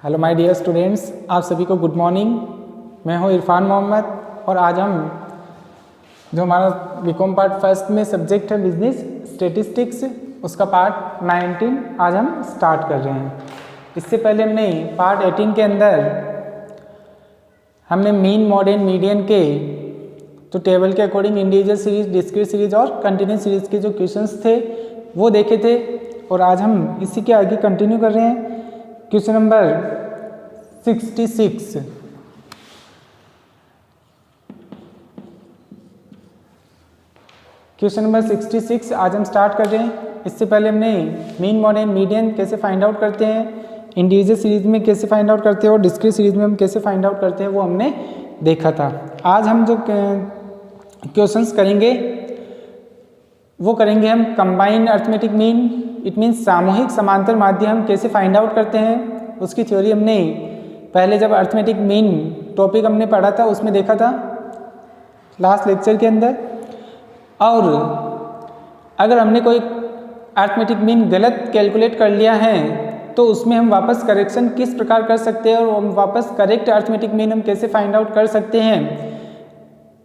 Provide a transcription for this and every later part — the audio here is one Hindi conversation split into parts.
हेलो माय डियर स्टूडेंट्स, आप सभी को गुड मॉर्निंग। मैं हूं इरफान मोहम्मद और आज हम जो हमारा बीकॉम पार्ट फर्स्ट में सब्जेक्ट है बिजनेस स्टैटिस्टिक्स, उसका पार्ट 19 आज हम स्टार्ट कर रहे हैं। इससे पहले हमने पार्ट 18 के अंदर हमने मीन, मॉड एंड मीडियन के जो टेबल के according individual series, discrete series और कंटिन्यूस सीरीज के जो क्वेश्चंस थे वो देखे थे और आज हम इसी के आगे कंटिन्यू कर रहे हैं। Question number 66। क्वेश्चन नंबर 66 आज हम स्टार्ट कर रहे हैं। इससे पहले हमने मीन, मॉड एंड मीडियन कैसे फाइंड आउट करते हैं, इंडिविजुअल सीरीज में कैसे फाइंड आउट करते हैं और डिस्क्रीट सीरीज में हम कैसे फाइंड आउट करते हैं वो हमने देखा था। आज हम जो क्वेश्चंस करेंगे वो करेंगे हम combined arithmetic mean, it means सामूहिक समांतर माध्य हम कैसे फाइंड आउट करते हैं उसकी थ्योरी हमने पहले जब अर्थमेटिक मीन टॉपिक हमने पढ़ा था उसमें देखा था लास्ट लेक्चर के अंदर। और अगर हमने कोई अर्थमेटिक मीन गलत कैलकुलेट कर लिया है तो उसमें हम वापस करेक्शन किस प्रकार कर सकते हैं और हम वापस करेक्ट अर्थमेटिक मीन हम कैसे फाइंड आउट कर सकते हैं,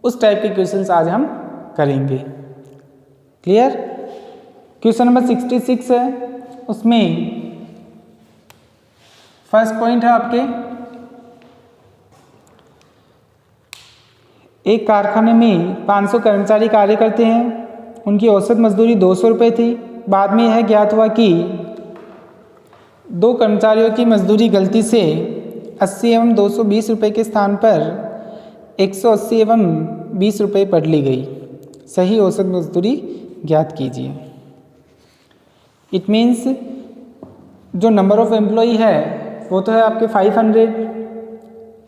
उस टाइप के क्वेश्चंस आज हम करेंगे। क्लियर? क्वेश्चन नंबर 66 है, उसमें फर्स्ट पॉइंट है आपके, एक कारखाने में 500 कर्मचारी कार्य करते हैं, उनकी औसत मजदूरी 200 रुपये थी। बाद में यह ज्ञात हुआ कि 2 कर्मचारियों की मजदूरी गलती से 80 एवं 220 रुपये के स्थान पर 180 एवं 20 रुपये पढ़ ली गई। सही औसत मजदूरी ज्ञात कीजिए। इट मीन्स जो नंबर ऑफ एम्प्लॉई है वो तो है आपके 500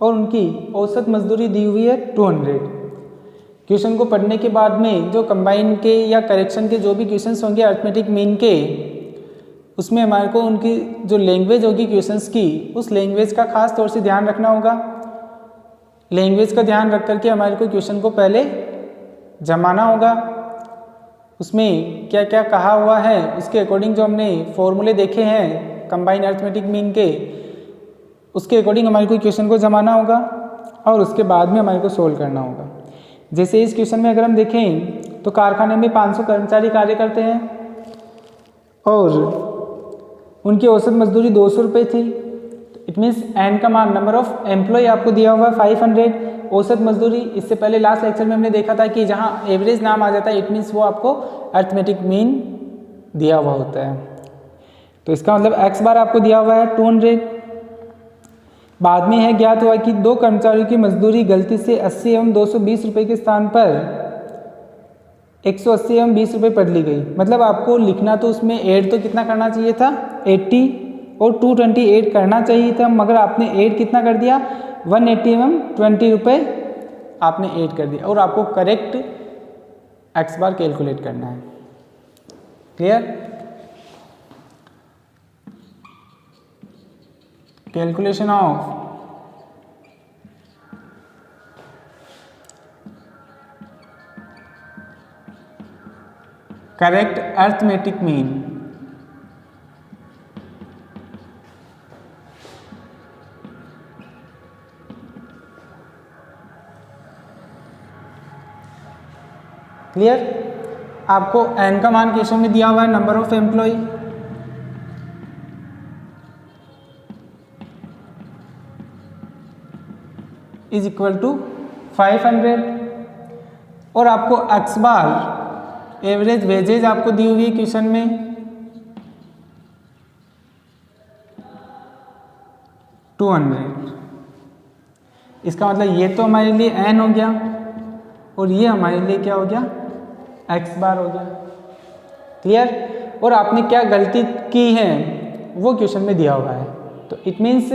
और उनकी औसत मजदूरी दी हुई है 200। क्वेश्चन को पढ़ने के बाद में जो कंबाइन के या करेक्शन के जो भी क्वेश्चंस होंगे अर्थमेटिक मीन के, उसमें हमारे को उनकी जो लैंग्वेज होगी क्वेश्चंस की, उस लैंग्वेज का खास तौर से ध्यान रखना होगा। लैंग्वेज का ध्यान रख करके हमारे को क्वेश्चन को पहले जमाना होगा, उसमें क्या क्या कहा हुआ है उसके अकॉर्डिंग जो हमने फॉर्मूले देखे हैं कंबाइन अर्थमेटिक मीन के, उसके अकॉर्डिंग हमारे को क्वेश्चन को जमाना होगा और उसके बाद में हमारे को सोल्व करना होगा। जैसे इस क्वेश्चन में अगर हम देखें तो कारखाने में 500 कर्मचारी कार्य करते हैं और उनकी औसत मजदूरी 200 रुपये थी। इट मीन्स एन का मान, नंबर ऑफ एम्प्लॉय आपको दिया हुआ है 500, औसत मजदूरी इससे पहले लास्ट लेक्चर में हमने देखा था कि जहाँ एवरेज नाम आ जाता है इट मीन्स वो आपको अर्थमेटिक मीन दिया हुआ होता है। तो इसका मतलब एक्स बार आपको दिया हुआ है 200। बाद में यह ज्ञात हुआ कि 2 कर्मचारियों की मजदूरी गलती से 80 एवं 220 रुपये के स्थान पर 180 एवं 20 रुपये पढ़ ली गई। मतलब आपको लिखना तो उसमें ऐड तो कितना करना चाहिए था 80 और 228 करना चाहिए था, मगर आपने ऐड कितना कर दिया 180 एवं 20 रुपये आपने ऐड कर दिया और आपको करेक्ट एक्स बार कैलकुलेट करना है। Clear? Calculation of correct arithmetic mean. Clear? आपको एन का मान क्वेश्चन में दिया हुआ है, number of employ is equal to 500 और आपको एक्स बार एवरेज वेजेज आपको दी हुई है क्वेश्चन में 200। इसका मतलब ये तो हमारे लिए एन हो गया और ये हमारे लिए क्या हो गया एक्स बार हो गया। क्लियर? और आपने क्या गलती की है वो क्वेश्चन में दिया हुआ है। तो इट मीन्स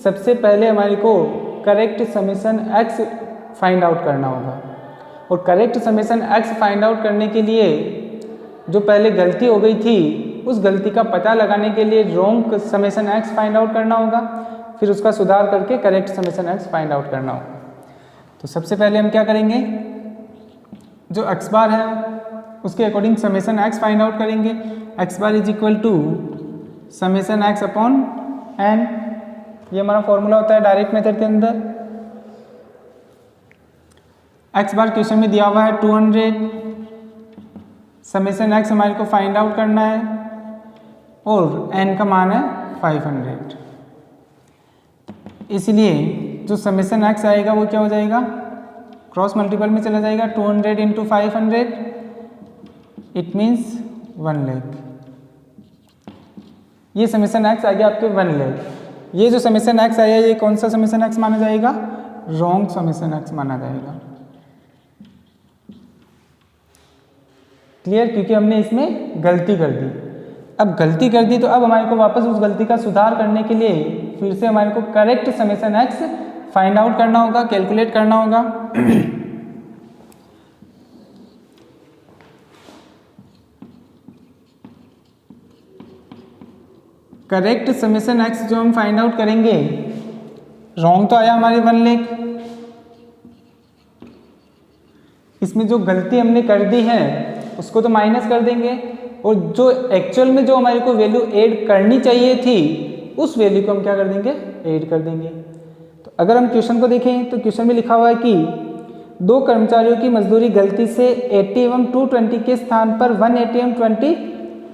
सबसे पहले हमारे को correct summation X find out करना होगा और correct summation X find out करने के लिए जो पहले गलती हो गई थी उस गलती का पता लगाने के लिए wrong summation X find out करना होगा, फिर उसका सुधार करके correct summation X find out करना होगा। तो सबसे पहले हम क्या करेंगे, जो एक्स बार है उसके according summation X find out करेंगे। X bar is equal to summation X upon N, ये हमारा फॉर्मूला होता है डायरेक्ट मेथड के अंदर। एक्स बार क्वेश्चन में दिया हुआ है 200, समेशन एक्स हमारे को फाइंड आउट करना है और एन का मान है 500। इसलिए जो समेशन एक्स आएगा वो क्या हो जाएगा, क्रॉस मल्टीपल में चला जाएगा। 200 इंटू 500 इट मीन्स 1 लाख। ये समेशन एक्स आ गया आपके 1 लाख। ये जो समेशन एक्स आया ये कौन सा समेशन एक्स माना जाएगा, रॉन्ग समेशन एक्स माना जाएगा। क्लियर, क्योंकि हमने इसमें गलती कर दी। अब गलती कर दी तो अब हमारे को वापस उस गलती का सुधार करने के लिए फिर से हमारे को correct summation X find out करना होगा, कैलकुलेट करना होगा। करेक्ट समेशन एक्स जो हम फाइंड आउट करेंगे, रॉन्ग तो आया हमारे 1 लाख। इसमें जो गलती हमने कर दी है उसको तो माइनस कर देंगे और जो एक्चुअल में जो हमारे को वैल्यू ऐड करनी चाहिए थी उस वैल्यू को हम क्या कर देंगे, ऐड कर देंगे। तो अगर हम क्वेश्चन को देखें तो क्वेश्चन में लिखा हुआ है कि 2 कर्मचारियों की मजदूरी गलती से 80 एवं 220 के स्थान पर 180 एवं 20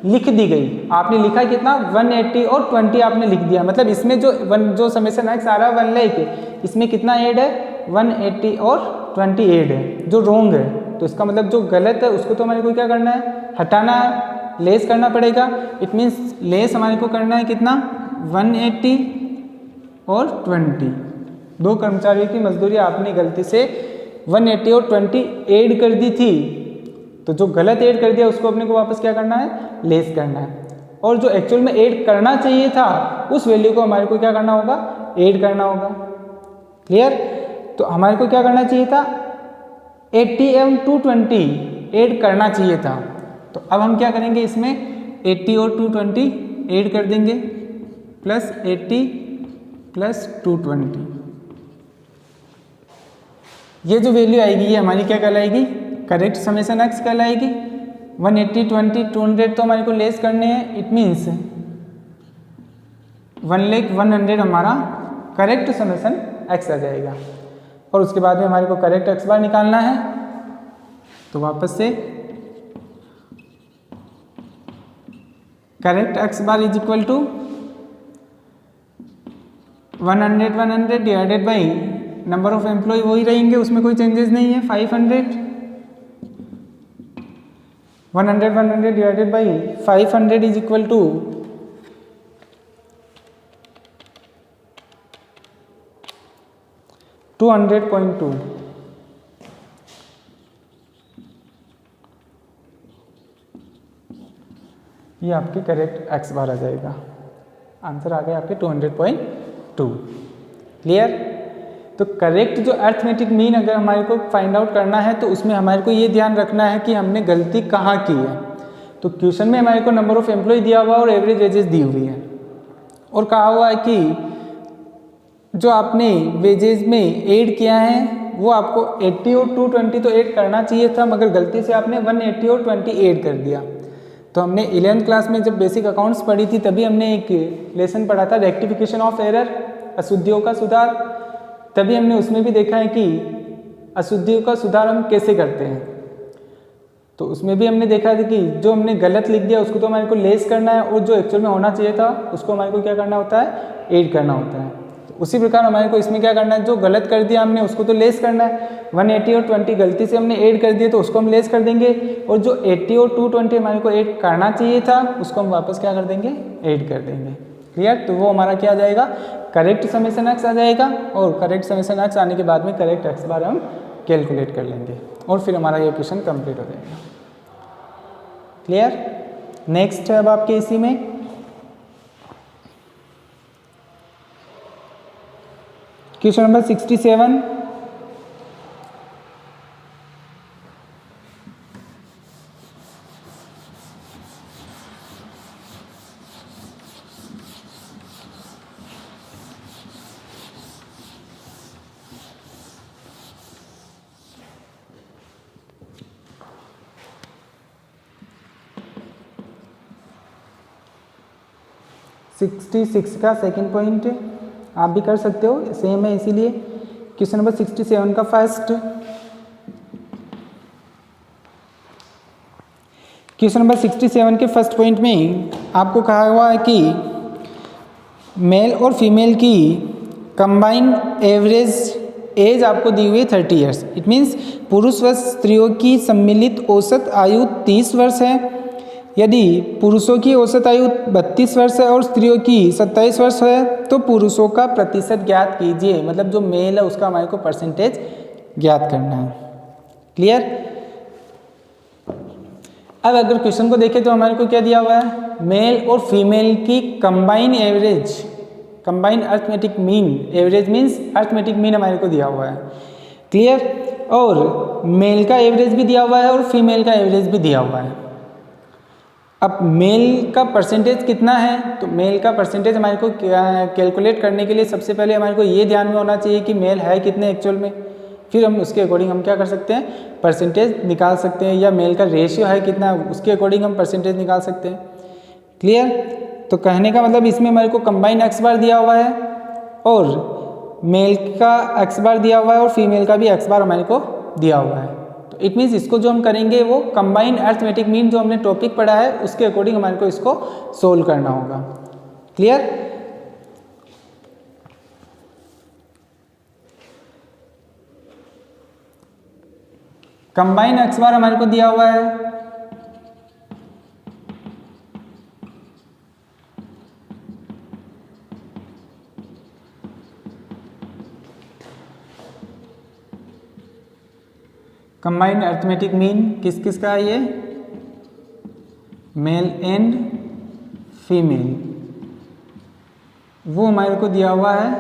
लिख दी गई। आपने लिखा कितना, 180 और 20 आपने लिख दिया। मतलब इसमें जो समेशन एक्स आ रहा है 1 लाख, इसमें कितना ऐड है, 180 और 20 ऐड है, जो रॉन्ग है। तो इसका मतलब जो गलत है उसको तो हमारे को क्या करना है, हटाना है, लेस करना पड़ेगा। इट मीन्स लेस हमारे को करना है कितना, 180 और 20। 2 कर्मचारियों की मजदूरी आपने गलती से 180 और 20 ऐड कर दी थी, तो जो गलत ऐड कर दिया उसको अपने को वापस क्या करना है, लेस करना है। और जो एक्चुअल में ऐड करना चाहिए था उस वैल्यू को हमारे को क्या करना होगा, ऐड करना होगा। क्लियर, तो हमारे को क्या करना चाहिए था, 80 एवं 220 ऐड करना चाहिए था। तो अब हम क्या करेंगे, इसमें 80 और 220 ऐड कर देंगे, प्लस 80 प्लस 220। ये जो वैल्यू आएगी ये हमारी क्या कहलाएगी, करेक्ट समेशन एक्स कहलाएगी। 180 20 200 तो हमारे को लेस करने हैं, इट मीन्स 1,100,000 हमारा करेक्ट समेशन एक्स आ जाएगा। और उसके बाद में हमारे को करेक्ट एक्स बार निकालना है। तो वापस से correct x bar is equal to 100 divided by number of employ वही रहेंगे, उसमें कोई चेंजेस नहीं है, 500। 100 divided by 500 is equal to 200.2। ये आपकी करेक्ट एक्स बार आ जाएगा। आंसर आ गया आपके 200.2। क्लियर, तो करेक्ट जो अर्थमेटिक मीन अगर हमारे को फाइंड आउट करना है तो उसमें हमारे को ये ध्यान रखना है कि हमने गलती कहाँ की है। तो क्वेश्चन में हमारे को नंबर ऑफ एम्प्लॉय दिया हुआ और एवरेज वेजेस दी हुई है और कहा हुआ है कि जो आपने वेजेस में ऐड किया है वो आपको 80 और 220 तो ऐड करना चाहिए था, मगर गलती से आपने 180 और 20 ऐड कर दिया। तो हमने 11th क्लास में जब बेसिक अकाउंट्स पढ़ी थी तभी हमने एक लेसन पढ़ा था, रेक्टिफिकेशन ऑफ एरर, अशुद्धियों का सुधार। तभी हमने उसमें भी देखा है कि अशुद्धियों का सुधार हम कैसे करते हैं। तो उसमें भी हमने देखा था कि जो हमने गलत लिख दिया उसको तो हमारे को लेस करना है और जो एक्चुअल में होना चाहिए था उसको हमारे को क्या करना होता है, ऐड करना होता है। तो उसी प्रकार हमारे को इसमें क्या करना है, जो गलत कर दिया हमने उसको तो लेस करना है। 180 और 20 गलती से हमने ऐड कर दिए तो उसको हम लेस कर देंगे, और जो 80 और 220 हमारे को ऐड करना चाहिए था उसको हम वापस क्या कर देंगे, ऐड कर देंगे। क्लियर, तो वो हमारा क्या आ जाएगा, करेक्ट समेशन एक्स आ जाएगा। और करेक्ट समेशन एक्स आने के बाद में करेक्ट एक्स बार हम कैलकुलेट कर लेंगे और फिर हमारा ये क्वेश्चन कंप्लीट हो जाएगा। क्लियर, नेक्स्ट है अब आपके इसी में क्वेश्चन नंबर 67। सिक्सटी सिक्स का सेकेंड पॉइंट, आप भी कर सकते हो, सेम है इसीलिए। क्वेश्चन नंबर 67 का फर्स्ट, क्वेश्चन नंबर 67 के फर्स्ट पॉइंट में आपको कहा हुआ है कि मेल और फीमेल की कंबाइंड एवरेज एज आपको दी हुई है 30 ईयर्स। इट मीन्स पुरुष व स्त्रियों की सम्मिलित औसत आयु 30 वर्ष है। यदि पुरुषों की औसत आयु 32 वर्ष है और स्त्रियों की 27 वर्ष है तो पुरुषों का प्रतिशत ज्ञात कीजिए। मतलब जो मेल है उसका हमारे को परसेंटेज ज्ञात करना है। क्लियर। अब अगर क्वेश्चन को देखें तो हमारे को क्या दिया हुआ है, मेल और फीमेल की combine average, combine arithmetic mean, average means arithmetic mean हमारे को दिया हुआ है। क्लियर। और मेल का एवरेज भी दिया हुआ है और फीमेल का एवरेज भी दिया हुआ है। अब मेल का परसेंटेज कितना है, तो मेल का परसेंटेज हमारे को कैलकुलेट करने के लिए सबसे पहले हमारे को ये ध्यान में होना चाहिए कि मेल है कितने एक्चुअल में, फिर हम उसके अकॉर्डिंग हम क्या कर सकते हैं, परसेंटेज निकाल सकते हैं, या मेल का रेशियो है कितना उसके अकॉर्डिंग हम परसेंटेज निकाल सकते हैं। क्लियर। तो कहने का मतलब इसमें हमारे को कंबाइन एक्स बार दिया हुआ है और मेल का एक्स बार दिया हुआ है और फीमेल का भी एक्स बार हमारे को दिया हुआ है। तो इट मीन्स इसको जो हम करेंगे वो कंबाइन अर्थमेटिक मीन जो हमने टॉपिक पढ़ा है उसके अकॉर्डिंग हमारे को इसको सोल्व करना होगा। क्लियर। कंबाइन एक्स बार हमारे को दिया हुआ है कंबाइंड अर्थमेटिक मीन किस किस का है, ये मेल एंड फीमेल, वो हमारे को दिया हुआ है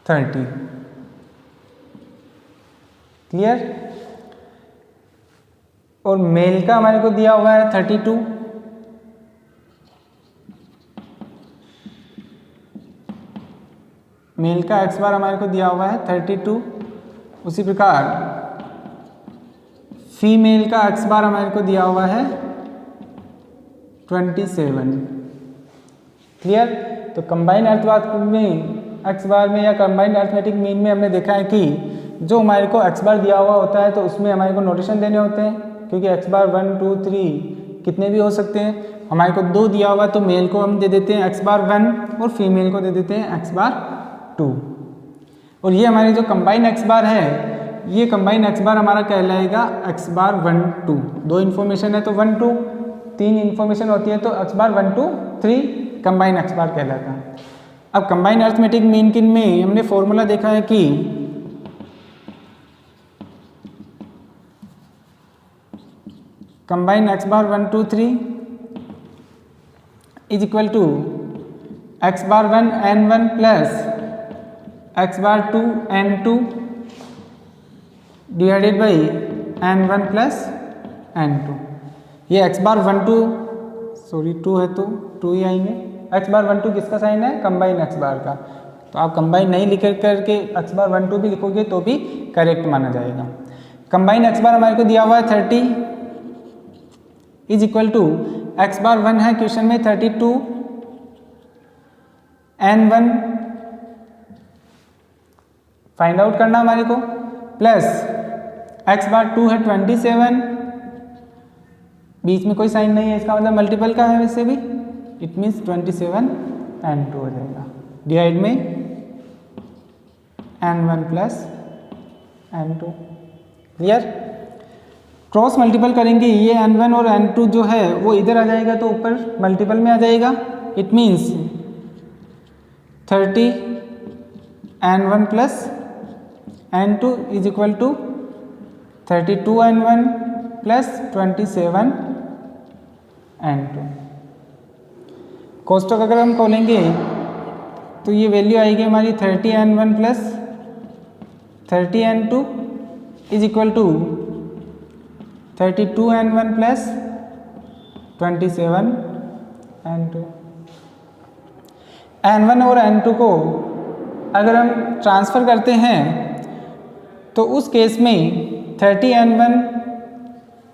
30। क्लियर। और मेल का हमारे को दिया हुआ है 32, मेल का एक्स बार हमारे को दिया हुआ है 32। उसी प्रकार फीमेल का एक्स बार हमारे को दिया हुआ है 27। क्लियर। तो कंबाइन अर्थवाद में एक्स बार में या कंबाइन अर्थमेटिक मीन में हमने देखा है कि जो हमारे को एक्स बार दिया हुआ होता है तो उसमें हमारे को नोटेशन देने होते हैं, क्योंकि एक्स बार 1 2 3 कितने भी हो सकते हैं। हमारे को 2 दिया हुआ तो मेल को हम दे देते हैं एक्स बार 1 और फीमेल को दे देते हैं एक्स बार 2। और ये हमारी जो कंबाइन एक्स बार है, ये कंबाइन एक्स बार हमारा कहलाएगा एक्स बार 1 2। 2 इन्फॉर्मेशन है तो 1 2, 3 इन्फॉर्मेशन होती है तो एक्स बार 1 2 3 कंबाइन एक्स बार कहलाता है। अब कंबाइन अर्थमेटिक मीन किन में हमने फॉर्मूला देखा है कि combine x bar 1 2 3 is equal to x bar 1 n1 plus x bar 2 n2 divided by n1 plus n2। ये एक्स बार 1 2 सॉरी 2 है तो 2 ही आएंगे। एक्स बार 1 2 किसका साइन है, कंबाइन एक्स बार का। तो आप कंबाइन नहीं लिख करके एक्स बार 1 2 भी लिखोगे तो भी करेक्ट माना जाएगा। कंबाइन एक्स बार हमारे को दिया हुआ है 30 is equal to x bar 1 है क्वेश्चन में 32 n1 फाइंड आउट करना हमारे को, प्लस एक्स बार 2 है 27, बीच में कोई साइन नहीं है इसका मतलब मल्टीपल का है वैसे भी, इट मीन्स 27 n2 हो जाएगा डिवाइड में n1 plus n2। Clear. Cross multiple करेंगे, ये n1 और n2 जो है वो इधर आ जाएगा तो ऊपर मल्टीपल में आ जाएगा। It means 30 n1 plus n2 is equal to 32 n1 plus 27 n2। कोष्टक अगर हम खोलेंगे तो ये वैल्यू आएगी हमारी 30 n1 plus 30 n2 is equal to 32 n1 plus 27 n2। n1 और n2 को अगर हम ट्रांसफ़र करते हैं तो उस केस में 30 n1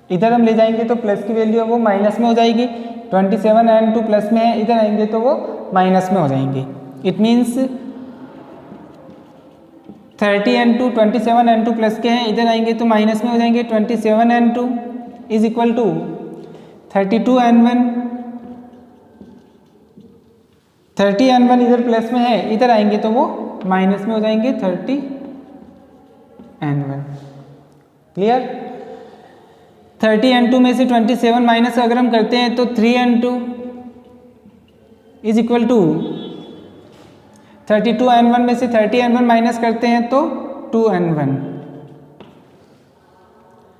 इधर हम ले जाएंगे तो प्लस की वैल्यू है वो माइनस में हो जाएगी, 27 n2 प्लस में है, इधर आएंगे तो वो माइनस में हो जाएंगे। It means 30n2 27n2 plus के हैं, इधर आएंगे तो माइनस में हो जाएंगे। 27n2 is equal to 32n1, 30n1 इधर प्लस में है, इधर आएंगे तो वो माइनस में हो जाएंगे 30n1। क्लियर? 30n2 में से 27 माइनस अगर हम करते हैं तो 3n2 is equal to 32n1 में से 30n1 माइनस करते हैं तो 2n1।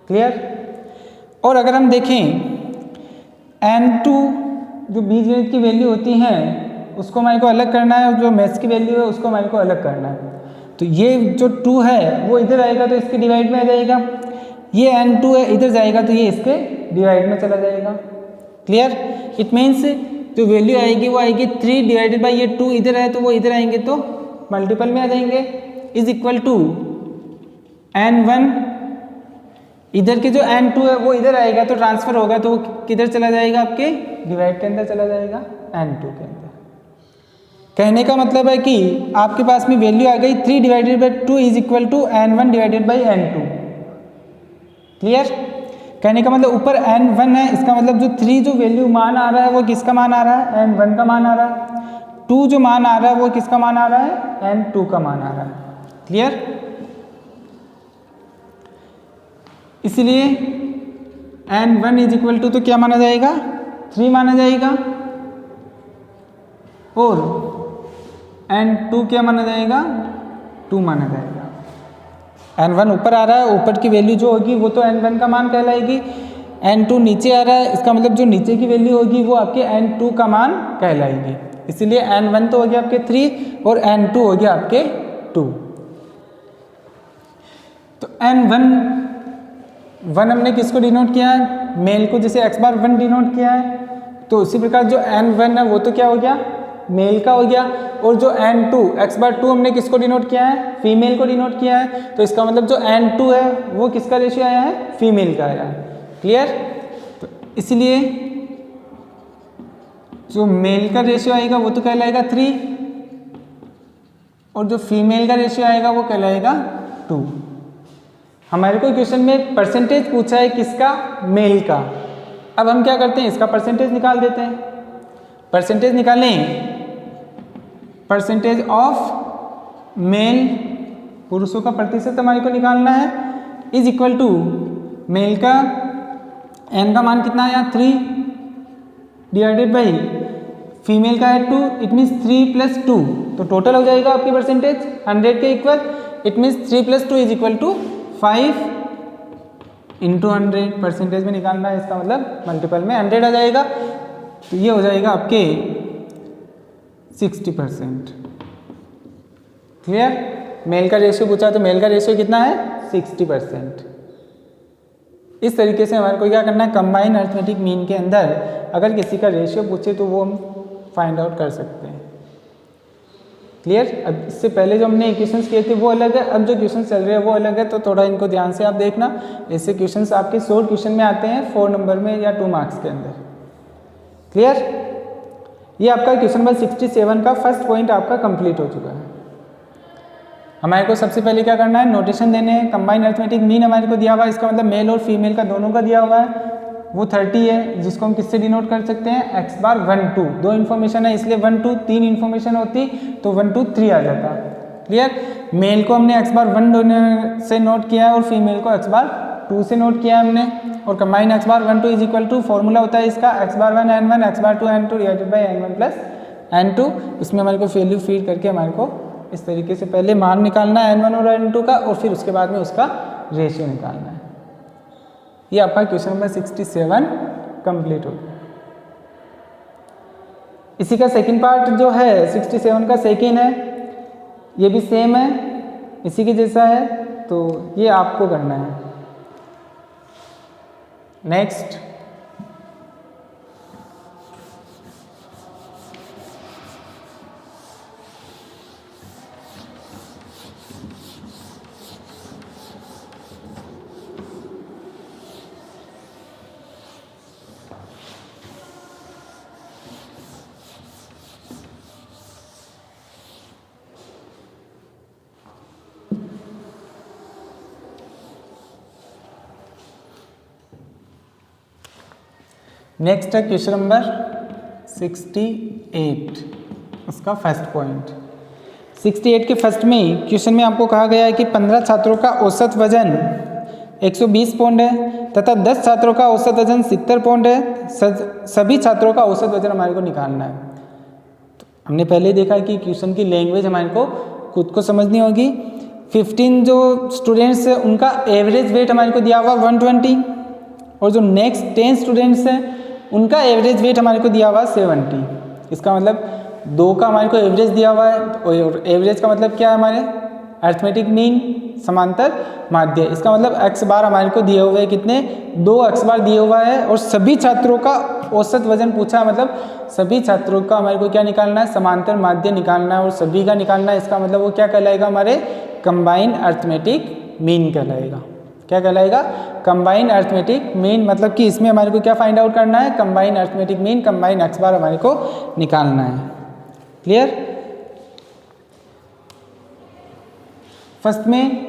क्लियर? और अगर हम देखें n2 जो बीजगणित की वैल्यू होती है उसको हमारे को अलग करना है, और जो मैथ्स की वैल्यू है उसको हमारे को अलग करना है। तो ये जो 2 है वो इधर आएगा तो इसके डिवाइड में आ जाएगा, ये n2 है इधर जाएगा तो ये इसके डिवाइड में चला जाएगा। क्लियर? इट मीन्स जो वैल्यू आएगी वो आएगी 3 डिवाइडेड बाई ये 2 इधर है तो वो इधर आएंगे तो मल्टीपल में आ जाएंगे, इज इक्वल टू n1, इधर के जो n2 है वो इधर आएगा तो ट्रांसफर होगा तो वो किधर चला जाएगा, आपके डिवाइड के अंदर चला जाएगा, n2 के अंदर। कहने का मतलब है कि आपके पास में वैल्यू आ गई 3 divided by 2 is equal to n1 divided by n2। Clear? कहने का मतलब ऊपर n1 है, इसका मतलब जो 3 जो वैल्यू मान आ रहा है वो किसका मान आ रहा है, n1 का मान आ रहा है। 2 जो मान आ रहा है वो किसका मान आ रहा है, n2 का मान आ रहा है। क्लियर? इसलिए n1 इज इक्वल टू तो क्या माना जाएगा, 3 माना जाएगा, और n2 क्या माना जाएगा, 2 माना जाएगा। n1 ऊपर आ रहा है, ऊपर की वैल्यू जो होगी वो तो n1 का मान कहलाएगी, n2 नीचे आ रहा है, इसका मतलब जो नीचे की वैल्यू होगी वो आपके n2 का मान कहलाएगी। इसलिए n1 तो हो गया आपके 3 और n2 हो गया आपके 2। तो n1 हमने किसको डिनोट किया है, मेल को, जैसे x बार 1 डिनोट किया है, तो उसी प्रकार जो n1 है वो तो क्या हो गया, मेल का हो गया। और जो n2 x बार 2 हमने किसको डिनोट किया है, फीमेल को डिनोट किया है, तो इसका मतलब जो n2 है वो किसका रेशियो आया है, फीमेल का आया है। क्लियर? तो इसलिए जो मेल का रेशियो आएगा वो तो कहलाएगा 3, और जो फीमेल का रेशियो आएगा वो कहलाएगा 2। हमारे को क्वेश्चन में परसेंटेज पूछा है किसका, मेल का। अब हम क्या करते हैं, इसका परसेंटेज निकाल देते हैं। परसेंटेज निकालें, परसेंटेज ऑफ मेल, पुरुषों का प्रतिशत हमारे को निकालना है, इज इक्वल टू मेल का n का मान कितना आया 3 डिवाइडेड बाई फीमेल का है 2, इट मीन्स 3 प्लस 2, तो टोटल हो जाएगा आपकी परसेंटेज 100 के इक्वल। It means 3 plus 2 is equal to 5 into 100 percentage में निकालना है, इसका मतलब मल्टीपल में 100 आ जाएगा, तो ये हो जाएगा आपके 60%। क्लियर? मेल का रेशियो पूछा तो मेल का रेशियो कितना है, 60%। इस तरीके से हमारे को क्या करना है, कंबाइन अरिथमेटिक मीन के अंदर अगर किसी का रेशियो पूछे तो वो हम फाइंड आउट कर सकते हैं। क्लियर? अब इससे पहले जो हमने इक्वेशंस किए थे वो अलग है, अब जो क्वेश्चन चल रहे हैं वो अलग है, तो थोड़ा इनको ध्यान से आप देखना। ऐसे क्वेश्चंस आपके शॉर्ट क्वेश्चन में आते हैं 4 नंबर में या 2 मार्क्स के अंदर। क्लियर? ये आपका क्वेश्चन नंबर 67 का फर्स्ट पॉइंट आपका कंप्लीट हो चुका है। हमारे को सबसे पहले क्या करना है, नोटेशन देने हैं। कंबाइन अरिथमेटिक मीन हमारे को दिया हुआ है, इसका मतलब मेल और फीमेल का दोनों का दिया हुआ है, वो 30 है, जिसको हम किससे डिनोट कर सकते हैं, x बार 1 2, 2 इन्फॉर्मेशन है इसलिए 1 2, 3 इन्फॉर्मेशन होती तो 1 2 3 आ जाता। क्लियर? मेल को हमने x बार 1 से नोट किया है और फीमेल को x बार 2 से नोट किया है हमने, और combine x bar 1 2 is equal to, formula होता है इसका x bar 1 n1 x bar 2 n2 divided by n1 plus n2। इसमें हमारे को वैल्यू फीड करके हमारे को इस तरीके से पहले मान निकालना है n1 और n2 का, और फिर उसके बाद में उसका रेशियो निकालना है। ये आपका क्वेश्चन नंबर 67 कंप्लीट हो गया। इसी का सेकंड पार्ट जो है 67 का सेकंड है, ये भी सेम है, इसी के जैसा है, तो ये आपको करना है। नेक्स्ट, नेक्स्ट है क्वेश्चन नंबर 68, उसका फर्स्ट पॉइंट। 68 के फर्स्ट में क्वेश्चन में आपको कहा गया है कि 15 छात्रों का औसत वजन 120 पाउंड है तथा 10 छात्रों का औसत वजन 70 पाउंड है। सभी छात्रों का औसत वजन हमारे को निकालना है। तो हमने पहले देखा कि क्वेश्चन की लैंग्वेज हमारे को खुद को समझनी होगी। 15 जो स्टूडेंट्स हैं उनका एवरेज वेट हमारे को दिया हुआ 120, और जो नेक्स्ट 10 स्टूडेंट्स हैं उनका एवरेज वेट हमारे को दिया हुआ 70। इसका मतलब 2 का हमारे को एवरेज दिया हुआ है, और एवरेज का मतलब क्या है, हमारे अरिथमेटिक मीन समांतर माध्य। इसका मतलब x बार हमारे को दिए हुए कितने, 2 x बार दिए हुआ है, और सभी छात्रों का औसत वजन पूछा, मतलब सभी छात्रों का हमारे को क्या निकालना है, समांतर माध्य निकालना है, और सभी का निकालना है। इसका मतलब वो क्या कहलाएगा, हमारे कंबाइन अरिथमेटिक मीन कहलाएगा। क्या कहलाएगा, कंबाइन अरिथमेटिक मीन। मतलब कि इसमें हमारे को क्या फाइंड आउट करना है, combine arithmetic mean, combine x bar हमारे को निकालना है। क्लियर। फर्स्ट में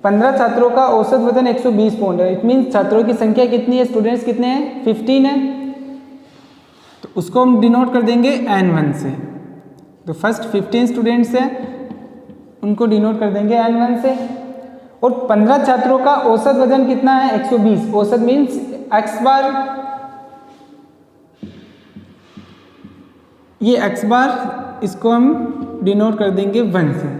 15 छात्रों का औसत वजन 120 पाउंड है। इट मीन्स छात्रों की संख्या कितनी है, स्टूडेंट्स कितने हैं, 15 है। तो उसको हम डिनोट कर देंगे n1 से। तो फर्स्ट 15 स्टूडेंट्स हैं, उनको डिनोट कर देंगे n1 से। और 15 छात्रों का औसत वजन कितना है, 120। औसत मीन्स x बार, ये x बार, इसको हम डिनोट कर देंगे 1 से।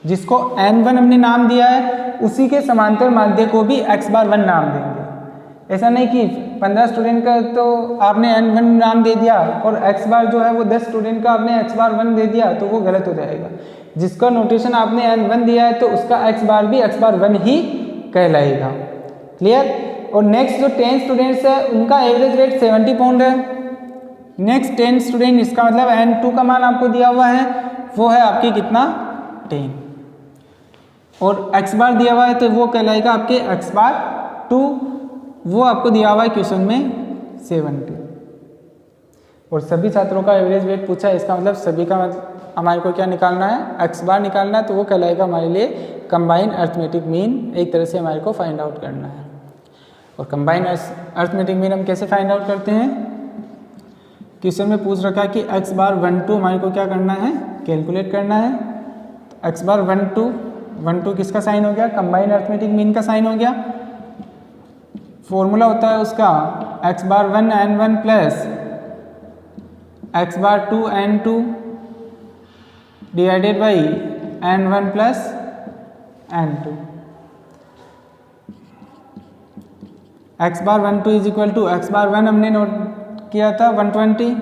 जिसको n1 हमने नाम दिया है उसी के समांतर माध्य को भी x बार 1 नाम देंगे। ऐसा नहीं कि 15 स्टूडेंट का तो आपने n1 नाम दे दिया और x बार जो है वो 10 स्टूडेंट का आपने x बार 1 दे दिया, तो वो गलत हो जाएगा। जिसका नोटेशन आपने n1 दिया है तो उसका x बार भी x बार 1 ही कहलाएगा। क्लियर। और नेक्स्ट जो 10 स्टूडेंट्स है उनका एवरेज वेट 70 पाउंड है। नेक्स्ट 10 स्टूडेंट, इसका मतलब n2 का मान आपको दिया हुआ है, वो है आपके कितना, 10, और x बार दिया हुआ है तो वो कहलाएगा आपके x बार 2, वो आपको दिया हुआ है क्वेश्चन में 70। और सभी छात्रों का एवरेज वेट पूछा है, इसका मतलब सभी का मतलब हमारे को क्या निकालना है, x बार निकालना है, तो वो कहलाएगा हमारे लिए कंबाइन अरिथमेटिक मीन। एक तरह से हमारे को फाइंड आउट करना है। और कंबाइन अरिथमेटिक मीन हम कैसे फाइंड आउट करते हैं, क्वेश्चन में पूछ रखा है कि x बार 1 2 हमारे को क्या करना है, कैलकुलेट करना है। तो x बार 1 2 किसका साइन हो गया, कंबाइन अरिथमेटिक मीन का साइन हो गया। फॉर्मूला होता है उसका x bar 1 n1 plus x bar 2 n2 divided by n1 plus n2। x bar 1 2 is equal to x bar 1 हमने नोट किया था 120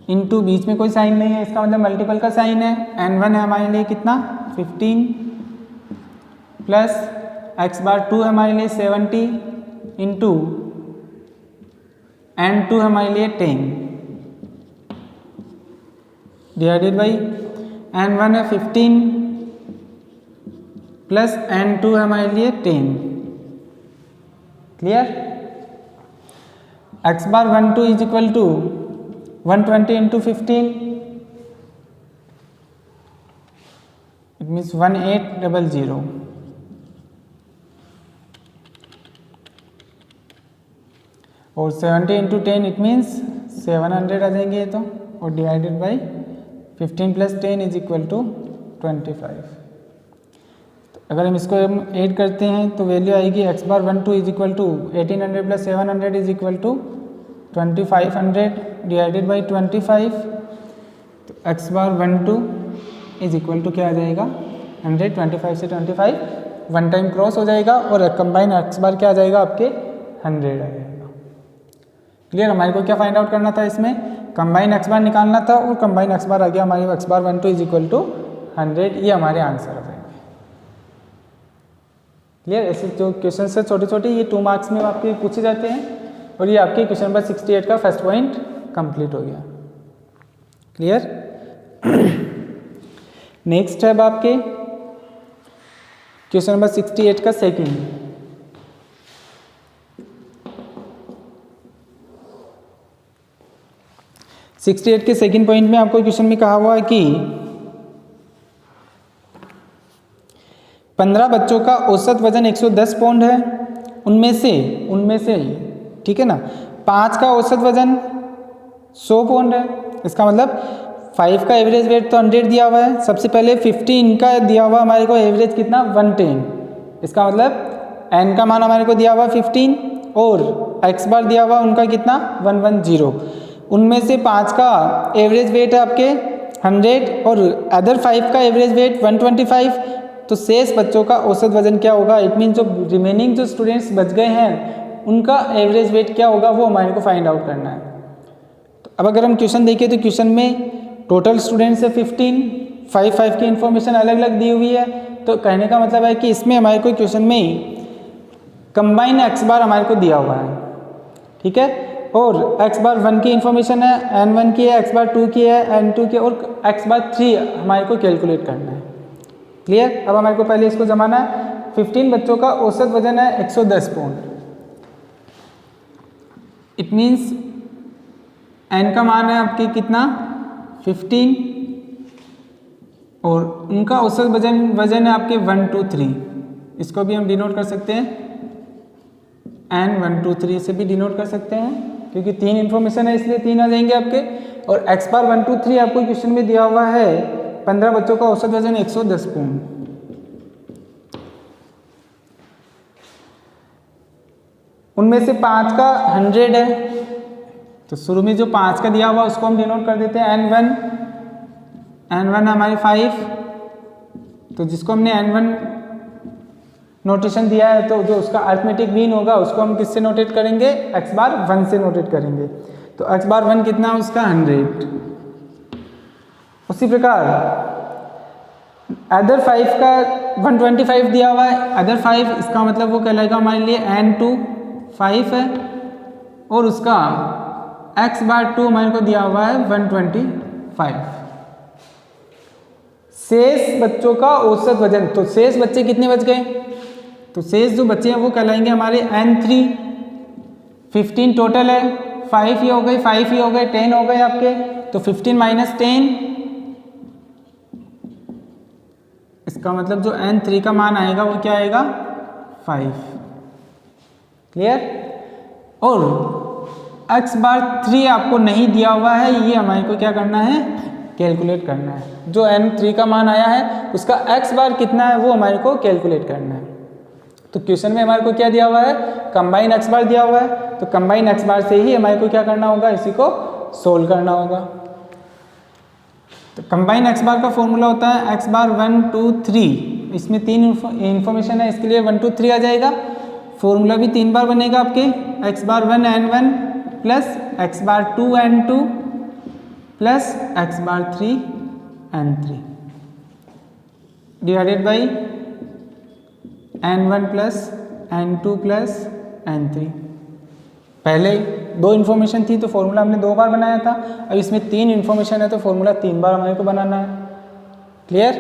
इंटू, बीच में कोई साइन नहीं है, इसका मतलब मल्टीपल का साइन है। n1 है हमारे लिए कितना, 15 प्लस x बार 2 है हमारे लिए 70 इंटू n2 है हमारे लिए 10 डिवाइडेड बाई n1 है 15 प्लस n2 है हमारे लिए 10। Clear. x bar 1 2 is equal to 120 into 15, it means 1800, और 70 इंटू 10 इट मीन्स 700 आ जाएंगे ये तो, और divided by 15 plus 10 is equal to 25। तो अगर हम इसको ऐड करते हैं तो वैल्यू आएगी x bar 1 2 is equal to 1800 plus 700 is equal to 2500 divided by 25। तो x bar 1 2 is equal to क्या आ जाएगा, 100, 25 से 25 1 टाइम क्रॉस हो जाएगा, और कंबाइन x बार क्या आ जाएगा आपके 100 आ जाएगा। क्लियर। हमारे को क्या फाइंड आउट करना था, इसमें कंबाइन x बार निकालना था, और कंबाइन x बार आ गया हमारे x bar 1 2 is equal to 100, ये हमारे आंसर आ जाएंगे। क्लियर। ऐसे जो क्वेश्चन है छोटे छोटे, ये 2 मार्क्स में आपके पूछे जाते हैं, और ये आपके क्वेश्चन नंबर 68 का फर्स्ट पॉइंट कंप्लीट हो गया। क्लियर। नेक्स्ट है अब आपके क्वेश्चन नंबर 68 का सेकंड। के सेकंड पॉइंट में आपको क्वेश्चन में कहा हुआ है कि 15 बच्चों का औसत वजन 110 पाउंड है। उनमें से ठीक है ना। 5 का औसत वजन 100 पाउंड है, इसका मतलब 5 का एवरेज वेट तो 100 दिया हुआ है। सबसे पहले 15 का दिया हुआ हमारे को एवरेज कितना 110, इसका मतलब n का मान हमारे को दिया हुआ 15 और x बार दिया हुआ उनका कितना 110। उनमें से 5 का एवरेज वेट है आपके 100 और अदर 5 का एवरेज वेट 125, तो शेष बच्चों का औसत वजन क्या होगा। इट मीन जो रिमेनिंग जो स्टूडेंट्स बच गए हैं उनका एवरेज वेट क्या होगा वो हमारे को फाइंड आउट करना है। तो अब अगर हम क्वेश्चन देखें तो क्वेश्चन में टोटल स्टूडेंट्स है 15, 5 की इन्फॉर्मेशन अलग अलग दी हुई है। तो कहने का मतलब है कि इसमें हमारे को क्वेश्चन में कंबाइन x बार हमारे को दिया हुआ है, ठीक है, और x बार 1 की इन्फॉर्मेशन है, n1 की है, x बार 2 की है, n2 की, और x बार 3 हमारे को कैलकुलेट करना है। क्लियर। अब हमारे को पहले इसको जमाना है। 15 बच्चों का औसत वजन है 110 पाउंड। इट मीन्स n का मान है आपके कितना 15 और उनका औसत वजन है आपके 1 2 3। इसको भी हम डिनोट कर सकते हैं n 1 2 3 से भी डिनोट कर सकते हैं, क्योंकि 3 इन्फॉर्मेशन है इसलिए 3 आ जाएंगे आपके। और x बार 1 2 3 आपको क्वेश्चन में दिया हुआ है 15 बच्चों का औसत वजन 110 पाउंड। उनमें से 5 का 100 है, तो शुरू में जो 5 का दिया हुआ उसको हम डिनोट कर देते हैं n1 हमारे 5, तो जिसको हमने n1 नोटेशन दिया है तो जो उसका अरिथमेटिक मीन होगा उसको हम किससे नोटेट करेंगे x बार 1 से नोटेट करेंगे। तो x बार 1 कितना उसका 100। उसी प्रकार अदर 5 का 125 दिया हुआ है, अदर 5 इसका मतलब वो कहलाएगा हमारे लिए n2 5 है और उसका x बार 2 हमारे को दिया हुआ है 125। शेष बच्चों का औसत वजन, तो शेष बच्चे कितने बच गए, तो शेष जो बच्चे हैं वो कहलाएंगे हमारे n3। 15 टोटल है, 5 ही हो गए 5 ही हो गए 10 हो गए आपके, तो 15 माइनस 10, इसका मतलब जो n3 का मान आएगा वो क्या आएगा 5। क्लियर। और x बार 3 आपको नहीं दिया हुआ है, ये हमारे को क्या करना है कैलकुलेट करना है। जो n3 का मान आया है उसका x बार कितना है वो हमारे को कैलकुलेट करना है। तो क्वेश्चन में हमारे को क्या दिया हुआ है कंबाइन x बार दिया हुआ है, तो कंबाइन x बार से ही हमारे को क्या करना होगा इसी को सोल्व करना होगा। तो कंबाइन x बार का फॉर्मूला होता है x बार 1 2 3, इसमें 3 इन्फॉर्मेशन है इसके लिए 1 2 3 आ जाएगा। फॉर्मूला भी 3 बार बनेगा आपके x bar 1 n1 plus x bar 2 n2 plus x bar 3 n3 divided by n1 plus n2 plus n3। पहले 2 इन्फॉर्मेशन थी तो फॉर्मूला हमने 2 बार बनाया था, अब इसमें 3 इन्फॉर्मेशन है तो फॉर्मूला 3 बार हमारे को बनाना है। क्लियर।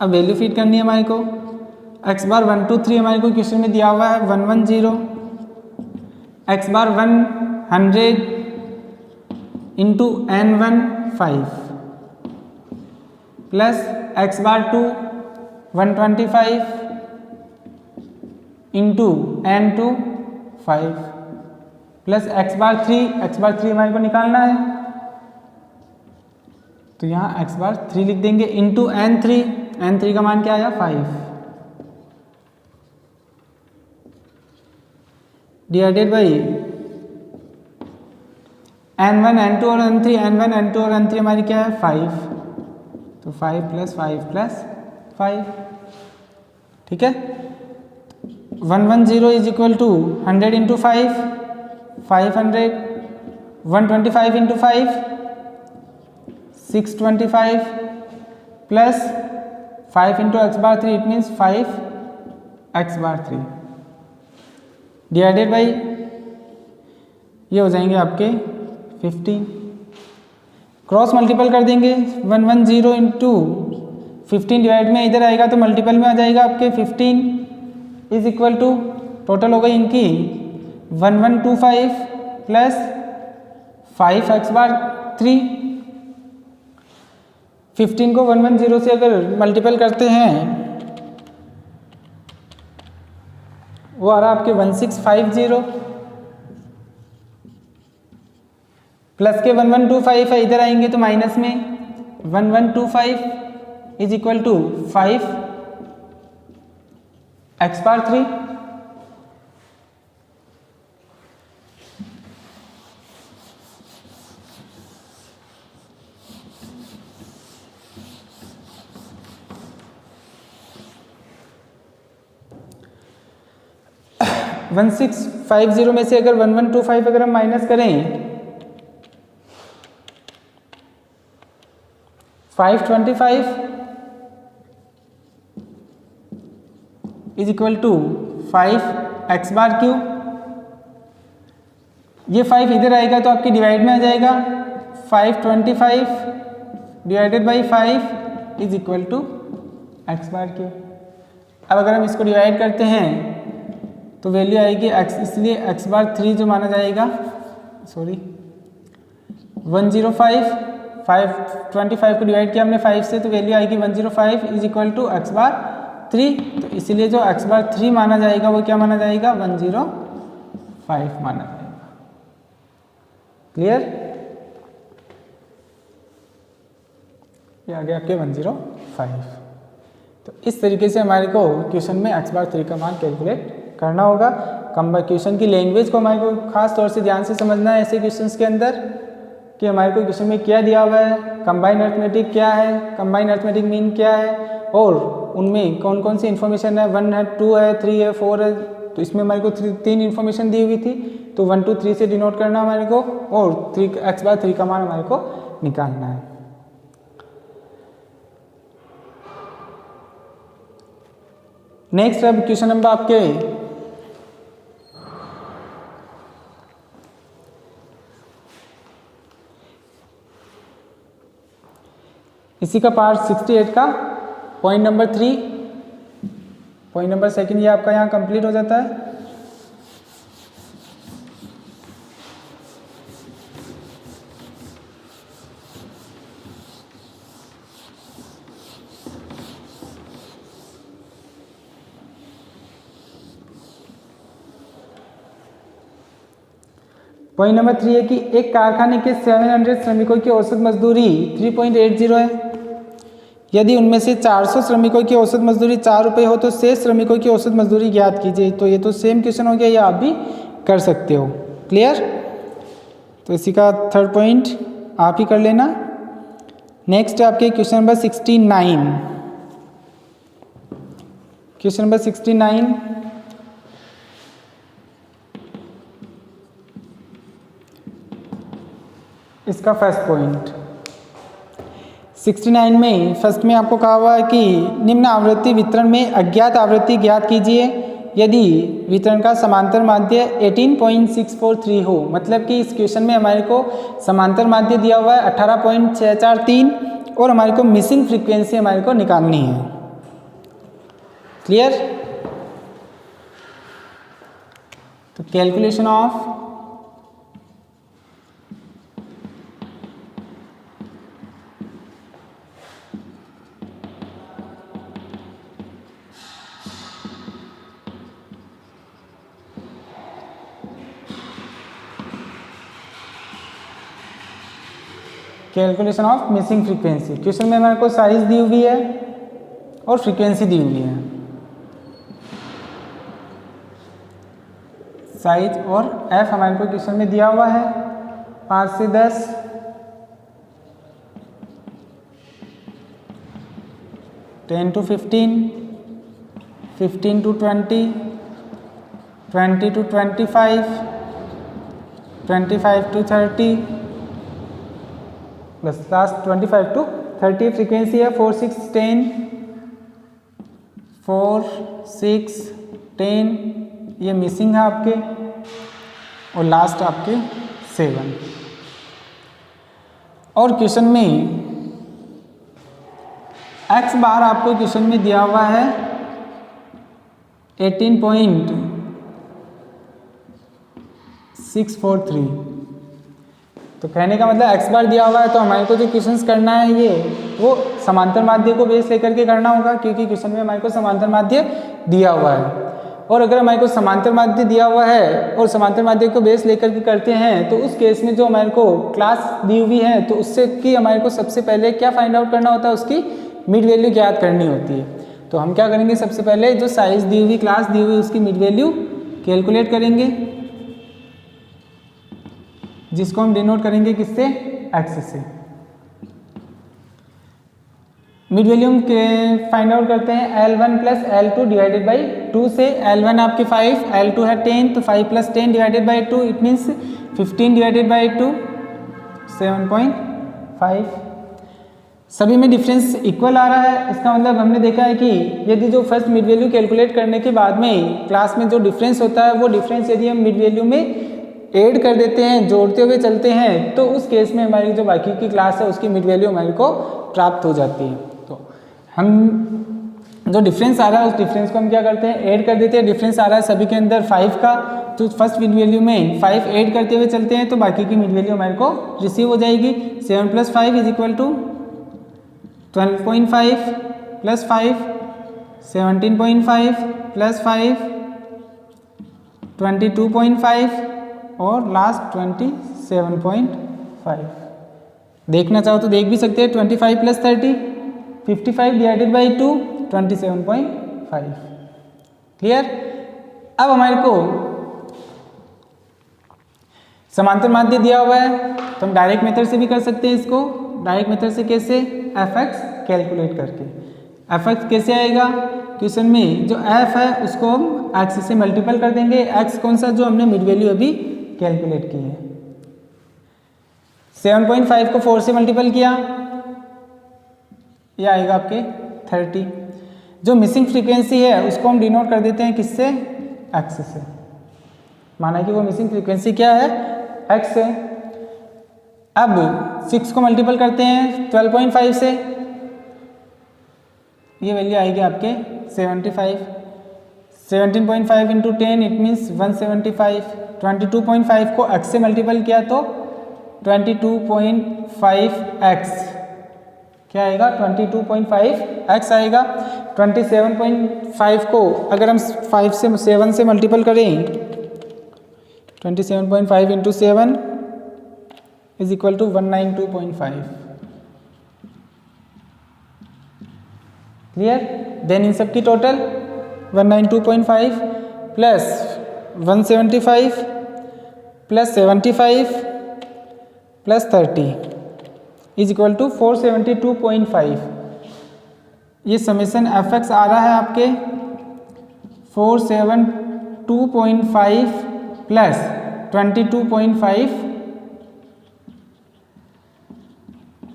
अब वैल्यू फीड करनी है हमारे को। x बार 1 2 3 हमारे को क्वेश्चन में दिया हुआ है 110, x बार 100 into n1 5 plus x bar 2 125 into n2 5 plus x bar 3 हमारे को निकालना है, तो यहाँ x बार 3 लिख देंगे इंटू n3 का मान क्या आया 5 डिवाइडेड बाई n1 n2 और n3 हमारी क्या है 5, तो 5 प्लस 5 प्लस 5। ठीक है। 110 is equal to 100 into 5 500, 125 into 5 625 plus 5 into x bar 3 it means 5 x bar 3 divided by ये हो जाएंगे आपके 15। क्रॉस मल्टीपल कर देंगे 110 इंटू 15 डिवाइड में इधर आएगा तो मल्टीपल में आ जाएगा आपके 15 इज इक्वल टू टोटल हो गई इनकी 1125 प्लस 5 x बार 3। 15 को 110 से अगर मल्टीपल करते हैं वो आ रहा आपके 1650 प्लस के 1125 है, इधर आएंगे तो माइनस में 1125 is equal to 5 x bar 3। One 1650 में से अगर 1125 अगर हम माइनस करें 525 is equal to 5 x bar q. ये 5 इधर आएगा तो आपके डिवाइड में आ जाएगा, 525 divided by 5 is equal to x bar q. अब अगर हम इसको डिवाइड करते हैं तो वैल्यू आएगी x, इसलिए x बार 3 जो माना जाएगा, सॉरी 105, 525 को डिवाइड किया हमने 5 से तो वैल्यू आएगी 105 is equal to x bar 3। तो इसलिए जो x बार 3 माना जाएगा वो क्या माना जाएगा, 105 माना जाएगा। क्लियर? ये आ गया आपके 105। तो इस तरीके से हमारे को क्वेश्चन में x बार 3 का मान कैलकुलेट करना होगा। क्वेश्चन की लैंग्वेज को हमारे को खास तौर से ध्यान से समझना है ऐसे क्वेश्चंस के अंदर कि हमारे को क्वेश्चन में क्या दिया हुआ है, कंबाइंड अरिथमेटिक क्या है, कंबाइंड अरिथमेटिक मीन क्या है और उनमें कौन कौन सी इन्फॉर्मेशन है, 1 है, 2 है, 3 है, 4 है। तो इसमें हमारे को 3 इन्फॉर्मेशन दी हुई थी, तो 1 2 3 से डिनोट करना हमारे को और 3 x बार 3 का मान हमारे को निकालना है। नेक्स्ट अब क्वेश्चन नंबर आपके इसी का पार्ट 68 का पॉइंट नंबर 3, पॉइंट नंबर 2 ये आपका यहाँ कंप्लीट हो जाता है। पॉइंट नंबर 3 है कि एक कारखाने के 700 श्रमिकों की औसत मजदूरी 3.80 है। यदि उनमें से 400 श्रमिकों की औसत मजदूरी 4 रुपये हो तो शेष श्रमिकों की औसत मजदूरी ज्ञात कीजिए। तो ये तो सेम क्वेश्चन हो गया, ये आप भी कर सकते हो। क्लियर? तो इसी का थर्ड पॉइंट आप ही कर लेना। नेक्स्ट आपके क्वेश्चन नंबर 69। क्वेश्चन नंबर 69 इसका फर्स्ट पॉइंट 69 में फर्स्ट में आपको कहा हुआ है कि निम्न आवृत्ति वितरण में अज्ञात आवृत्ति ज्ञात कीजिए यदि वितरण का समांतर माध्य 18.643 हो। मतलब कि इस क्वेश्चन में हमारे को समांतर माध्य दिया हुआ है 18.643 और हमारे को मिसिंग फ्रीक्वेंसी हमारे को निकालनी है। क्लियर? तो calculation of calculation of missing frequency. Question में हमारे को साइज दी हुई है और फ्रीक्वेंसी दी हुई है। साइज और एफ हमारे को क्वेश्चन में दिया हुआ है 5 से 10, 10 to 15, 15 to 20, 20 to 25, 25 to 30 plus last 25 to 30। Frequency है 4 6 10, 4 6 10, ये मिसिंग है आपके और लास्ट आपके 7। और क्वेश्चन में x बार आपको क्वेश्चन में दिया हुआ है 18.643। तो कहने का मतलब x बार दिया हुआ है तो हमारे को जो क्वेश्चंस करना है ये वो समांतर माध्य को बेस लेकर के करना होगा, क्योंकि क्वेश्चन में हमारे को समांतर माध्य दिया हुआ है। और अगर हमारे को समांतर माध्य दिया हुआ है और समांतर माध्य को बेस लेकर के करते हैं तो उस केस में जो हमारे को क्लास दी हुई है तो उससे कि हमारे को सबसे पहले क्या फाइंड आउट करना होता है, उसकी मिड वैल्यू ज्ञात करनी होती है। तो हम क्या करेंगे, सबसे पहले जो साइज दी हुई, क्लास दी हुई, उसकी मिड वैल्यू कैलकुलेट करेंगे, जिसको हम डिनोट करेंगे किससे, एक्स से। मिड वैल्यू हम फाइंड आउट करते हैं L1 plus L2 divided by 2 से। L1 आपके 5, L2 है 10, तो 5 plus 10 divided by 2 it means 15 divided by 2 7.5। सभी में डिफरेंस इक्वल आ रहा है, इसका मतलब हमने देखा है कि यदि जो फर्स्ट मिड वैल्यू कैलकुलेट करने के बाद में क्लास में जो डिफरेंस होता है वो डिफरेंस यदि हम मिड वैल्यू में ऐड कर देते हैं, जोड़ते हुए चलते हैं, तो उस केस में हमारी जो बाकी की क्लास है उसकी मिड वैल्यू हमारे को प्राप्त हो जाती है। तो हम जो डिफरेंस आ रहा है उस डिफरेंस को हम क्या करते हैं, ऐड कर देते हैं। डिफरेंस आ रहा है सभी के अंदर 5 का, तो फर्स्ट मिड वैल्यू में 5 ऐड करते हुए चलते हैं तो बाकी की मिड वैल्यू हमारे को रिसीव हो जाएगी। 7 plus 5 is equal to 12.5 plus 5 17.5 plus 5 22.5 और लास्ट 27.5। देखना चाहो तो देख भी सकते हैं। 25 प्लस 30 55 डिवाइडेड बाई 2 27.5। क्लियर। अब हमारे को समांतर माध्य दिया हुआ है तो हम डायरेक्ट मेथड से भी कर सकते हैं इसको। डायरेक्ट मेथड से कैसे, fx कैलकुलेट करके। fx कैसे आएगा, क्वेश्चन में जो f है उसको हम x से मल्टीपल कर देंगे। x कौन सा, जो हमने मिड वैल्यू अभी कैलकुलेट की है। 7.5 को 4 से मल्टीपल किया, ये आएगा आपके 30। जो मिसिंग फ्रीक्वेंसी है उसको हम डिनोट कर देते हैं किससे, x से। माना कि वो मिसिंग फ्रीक्वेंसी क्या है, x है। अब 6 को मल्टीपल करते हैं 12.5 से, ये वैल्यू आएगी आपके 75। 17.5 इंटू 10 इट मीन्स 175। 22.5 को x से मल्टीपल किया तो 22.5x क्या आएगा, 22.5x आएगा। 27.5 को अगर हम 5 से 7 से मल्टीपल करें, 27.5 into 7 is equal to 192.5। Clear. Then इन सब की total 192.5 plus 175 plus 75 plus 30 is equal to 472.5। ये समेशन fx आ रहा है आपके 472.5 प्लस 22.5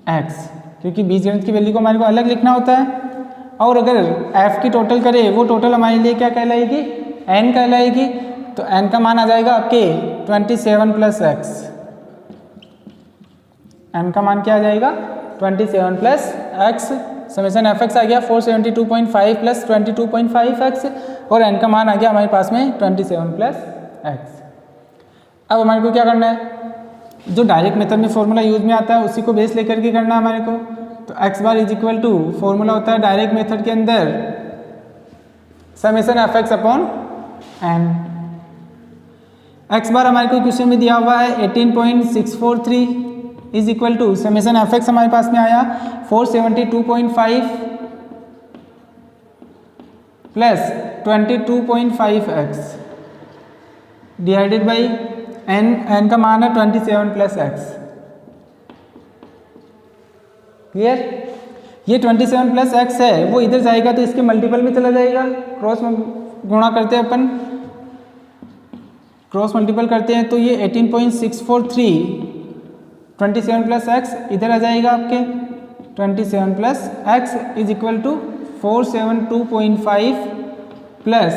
x, क्योंकि बीजगणित की वैल्यू को हमारे को अलग लिखना होता है। और अगर f की टोटल करें वो टोटल हमारे लिए क्या कहलाएगी, n कहलाएगी। तो n का मान आ जाएगा आपके 27 प्लस x। n का मान क्या आ जाएगा, 27 प्लस x। समेशन fx आ गया 472.5 प्लस 22.5x और n का मान आ गया हमारे पास में 27 प्लस x। अब हमारे को क्या करना है, जो डायरेक्ट मेथड में फॉर्मूला यूज में आता है उसी को बेस लेकर के करना है हमारे को। तो x bar is equal to, formula होता है डायरेक्ट मेथड के अंदर summation fx upon n। x bar हमारे को क्वेश्चन में दिया हुआ है 18.643 is equal to summation fx हमारे पास में आया 472.5 plus 22.5x divided by n का मान है 27 प्लस x। क्लियर। ये 27 प्लस x है वो इधर जाएगा तो इसके मल्टीपल में चला जाएगा। क्रॉस गुणा करते हैं अपन, क्रॉस मल्टीपल करते हैं तो ये 18.643 27 प्लस x इधर आ जाएगा आपके 27 plus x is equal to 472.5 plus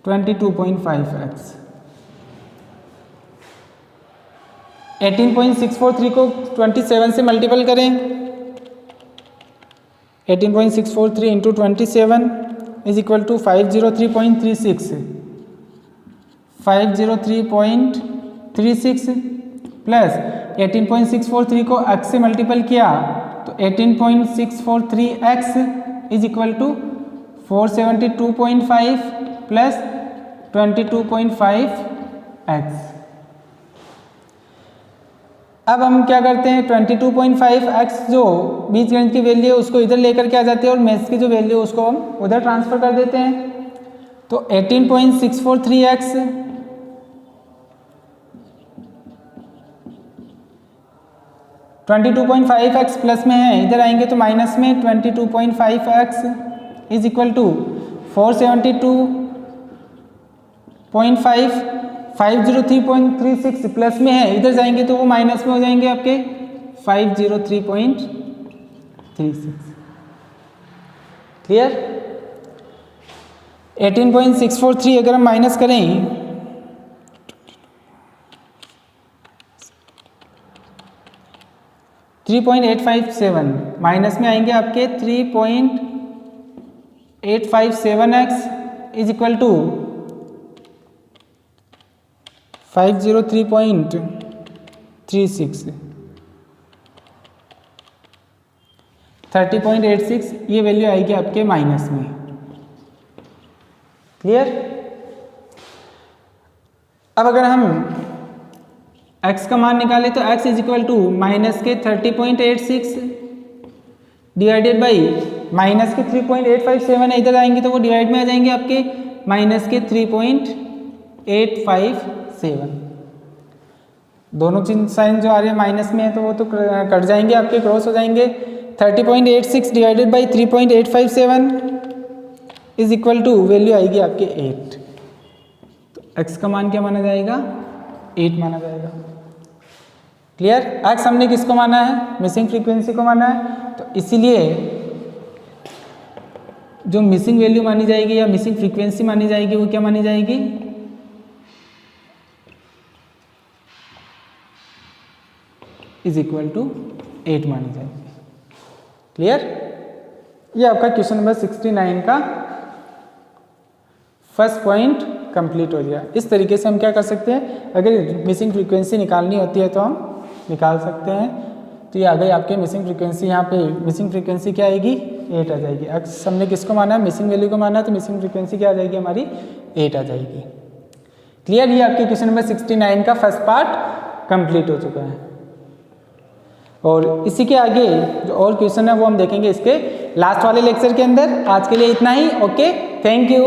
22.5x। 18.643 को 27 से मल्टीपल करें, 18.643 into 27 is equal to 503.36 503.36 plus 18.643 को x से मल्टीपल किया तो 18.643x is equal to 472.5 plus 22.5 x। अब हम क्या करते हैं, 22.5 x जो बीजगणित की वैल्यू है उसको इधर लेकर के आ जाते हैं और मेथ्स की जो वैल्यू है उसको हम उधर ट्रांसफर कर देते हैं। तो 18.643 x 22.5 x प्लस में है, इधर आएंगे तो माइनस में 22.5 x is equal to 472.5 503.36 plus में है, इधर जाएंगे तो वो माइनस में हो जाएंगे आपके 503.36। क्लियर। 18.643 अगर हम माइनस करें 3.857 माइनस में आएंगे आपके 3.857x इज इक्वल टू 503.36 30.86 ये वैल्यू आएगी आपके माइनस में। क्लियर। अब अगर हम x का मान निकाले तो x is equal to minus के 30.86 डिवाइडेड बाई माइनस के 3.857 इधर आएंगे तो वो डिवाइड में आ जाएंगे आपके माइनस के 3.857। दोनों चिन्ह साइन जो आ रहे हैं माइनस में है तो वो तो कट जाएंगे आपके, क्रॉस हो जाएंगे। 30.86 divided by 3.857 is equal to value आएगी आपके 8। तो x का मान क्या माना जाएगा, 8 माना जाएगा। क्लियर। x हमने किसको माना है, मिसिंग फ्रीक्वेंसी को माना है, तो इसीलिए जो मिसिंग वैल्यू मानी जाएगी या मिसिंग फ्रीक्वेंसी मानी जाएगी वो क्या मानी जाएगी, इज इक्वल टू 8 मानी जाएगी। क्लियर। ये आपका क्वेश्चन नंबर 69 का फर्स्ट पॉइंट कंप्लीट हो गया। इस तरीके से हम क्या कर सकते हैं, अगर मिसिंग फ्रीक्वेंसी निकालनी होती है तो हम निकाल सकते हैं। तो ये आ गई आपके मिसिंग फ्रीक्वेंसी, यहाँ पे मिसिंग फ्रीक्वेंसी क्या आएगी, 8 आ जाएगी। अगर हमने किसको माना है, मिसिंग वैल्यू को माना है, तो मिसिंग फ्रीक्वेंसी क्या आ जाएगी हमारी, 8 आ जाएगी। क्लियर। ये आपके क्वेश्चन नंबर 69 का फर्स्ट पार्ट कंप्लीट हो चुका है। और इसी के आगे जो और क्वेश्चन है वो हम देखेंगे इसके लास्ट वाले लेक्चर के अंदर। आज के लिए इतना ही। Okay, thank you.